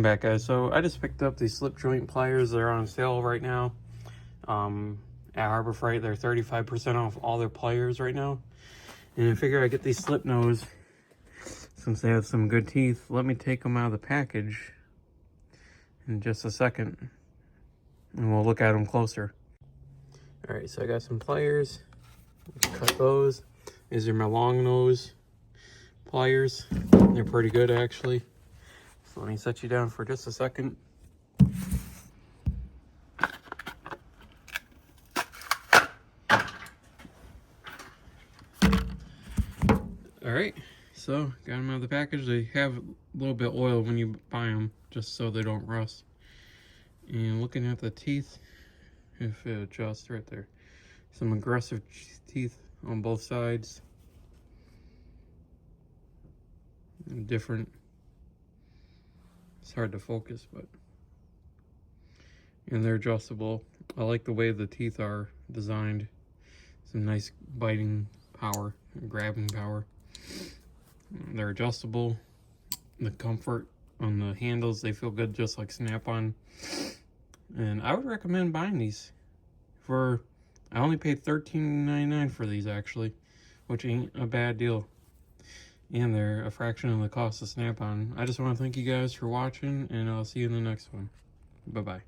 Welcome back, guys. So I just picked up these slip joint pliers. They're on sale right now at Harbor Freight. They're 35% off all their pliers right now, and I figure I get these slip nose since they have some good teeth. Let me take them out of the package in just a second and we'll look at them closer. All right, so I got some pliers. Cut those. These are my long nose pliers. They're pretty good, actually. So let me set you down for just a second. All right, so got them out of the package. They have a little bit of oil when you buy them, just so they don't rust. And looking at the teeth, if it adjusts right there, some aggressive teeth on both sides. Different. It's hard to focus, but. And they're adjustable. I like the way the teeth are designed. Some nice biting power, grabbing power. They're adjustable. The comfort on the handles, they feel good, just like Snap-on. And I would recommend buying these. I only paid $13.99 for these, actually, which ain't a bad deal. And they're a fraction of the cost of Snap-on. I just want to thank you guys for watching, and I'll see you in the next one. Bye-bye.